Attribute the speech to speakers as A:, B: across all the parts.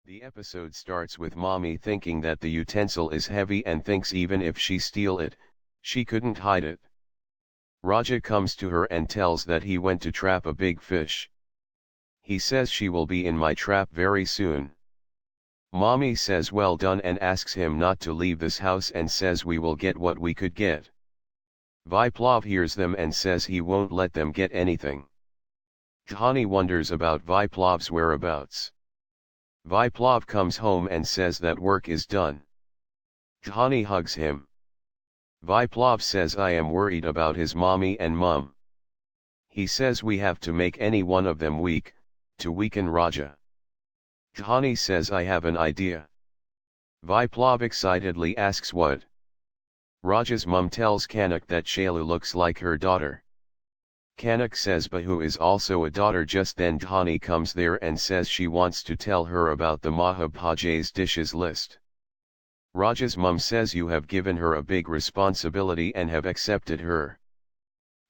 A: The episode starts with Mommy thinking that the utensil is heavy and thinks even if she steal it, she couldn't hide it. Raja comes to her and tells that he went to trap a big fish. He says she will be in my trap very soon. Mommy says well done and asks him not to leave this house and says we will get what we could get. Viplav hears them and says he won't let them get anything. Dhaani wonders about Viplav's whereabouts. Viplav comes home and says that work is done. Dhaani hugs him. Viplav says I am worried about his mommy and mum. He says we have to make any one of them weak, to weaken Raja. Dhaani says I have an idea. Viplav excitedly asks what. Raja's mum tells Kanak that Shalu looks like her daughter. Kanak says Bahu is also a daughter. Just then Dhaani comes there and says she wants to tell her about the maha bhoj's dishes list. Raja's mum says you have given her a big responsibility and have accepted her.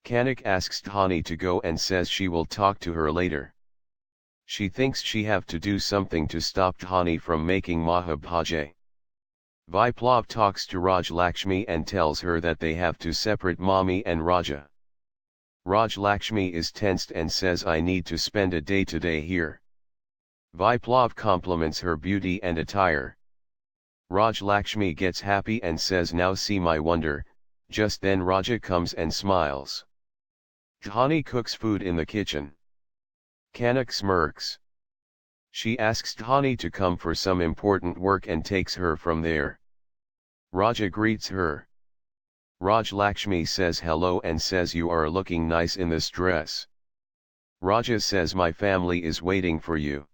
A: Kanak asks Dhaani to go and says she will talk to her later. She thinks she have to do something to stop Dhaani from making maha bhoj. Viplav talks to Raj Lakshmi and tells her that they have to separate Mami and Raja. Raj Lakshmi is tensed and says I need to spend a day today here. Viplav compliments her beauty and attire. Raj Lakshmi gets happy and says now see my wonder. Just then Raja comes and smiles. Dhaani cooks food in the kitchen. Kanak smirks. She asks Dhaani to come for some important work and takes her from there. Raja greets her. Raj Lakshmi says hello and says you are looking nice in this dress. Raja says my family is waiting for you.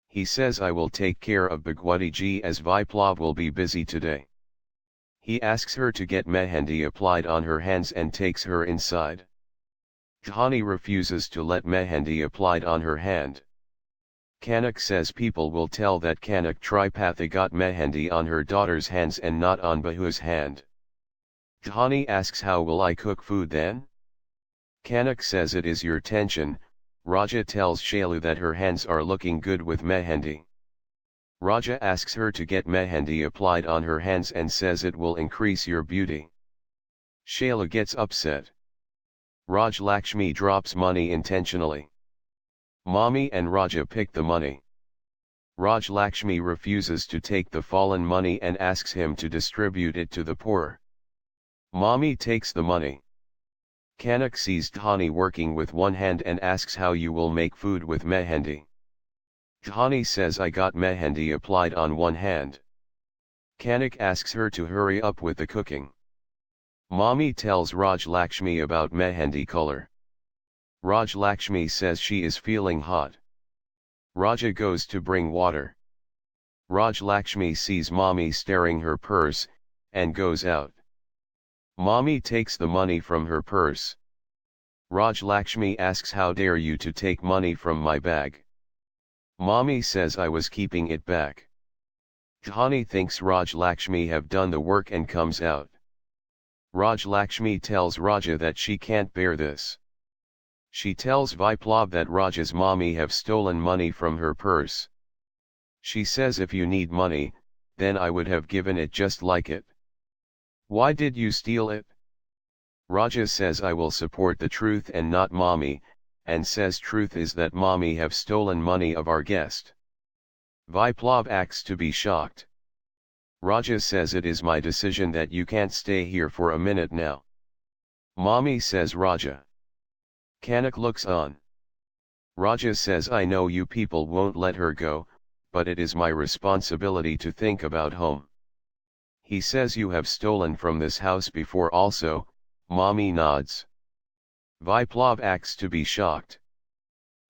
A: He says I will take care of Bhagwati ji as Viplav will be busy today. He asks her to get mehendi applied on her hands and takes her inside. Dhaani refuses to let mehendi applied on her hand. Kanak says people will tell that Kanak tripathi got mehendi on her daughter's hands and not on Bahu's hand. Dhaani asks how will I cook food then? Kanak says it is your tension. Raja tells Shalu that her hands are looking good with mehendi. Raja asks her to get mehendi applied on her hands and says it will increase your beauty. Shalu gets upset. Raj Lakshmi drops money intentionally. Mami and Raja pick the money. Raj Lakshmi refuses to take the fallen money and asks him to distribute it to the poor. Mami takes the money. Kanak sees Dhaani working with one hand and asks how you will make food with mehendi. Dhaani says I got mehendi applied on one hand. Kanak asks her to hurry up with the cooking. Mami tells Raj Lakshmi about mehendi color. Raj Lakshmi says she is feeling hot. Raja goes to bring water. Raj Lakshmi sees Mami staring her purse, and goes out. Mami takes the money from her purse. Raj Lakshmi asks how dare you to take money from my bag. Mami says I was keeping it back. Dhaani thinks Raj Lakshmi have done the work and comes out. Raj Lakshmi tells Raja that she can't bear this. She tells Viplav that Raja's mommy have stolen money from her purse. She says if you need money, then I would have given it just like it. Why did you steal it? Raja says I will support the truth and not mommy, and says truth is that mommy have stolen money of our guest. Viplav acts to be shocked. Raja says it is my decision that you can't stay here for a minute now. Mommy says Raja. Kanak looks on. Raja says I know you people won't let her go, but it is my responsibility to think about home. He says you have stolen from this house before also. Mommy nods. Viplav acts to be shocked.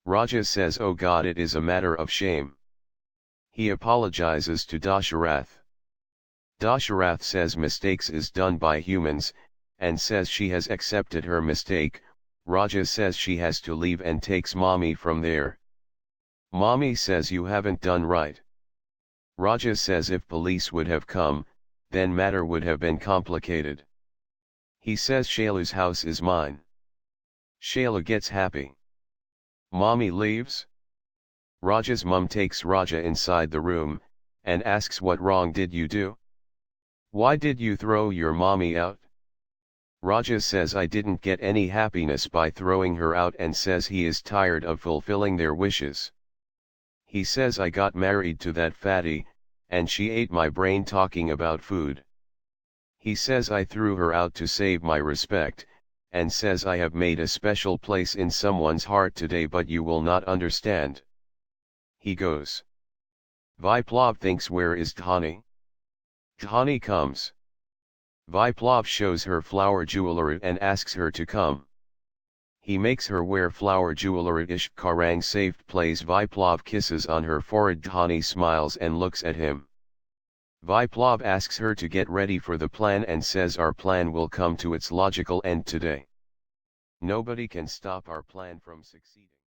A: Raja says oh God it is a matter of shame. He apologizes to Dasharath. Dasharath says mistakes is done by humans, and says she has accepted her mistake. Raja says she has to leave and takes Mommy from there. Mommy says you haven't done right. Raja says if police would have come, then matter would have been complicated. He says Shalu's house is mine. Shalu gets happy. Mommy leaves. Raja's mum takes Raja inside the room, and asks what wrong did you do? Why did you throw your mommy out? Raja says I didn't get any happiness by throwing her out and says he is tired of fulfilling their wishes. He says I got married to that fatty, and she ate my brain talking about food. He says I threw her out to save my respect, and says I have made a special place in someone's heart today but you will not understand. He goes. Viplav thinks where is Dhaani? Dhaani comes. Viplav shows her flower jewelry and asks her to come. He makes her wear flower jewelry. Ishq Ka Rang Safed plays. Viplav kisses on her forehead. Dhaani smiles and looks at him. Viplav asks her to get ready for the plan and says our plan will come to its logical end today. Nobody can stop our plan from succeeding.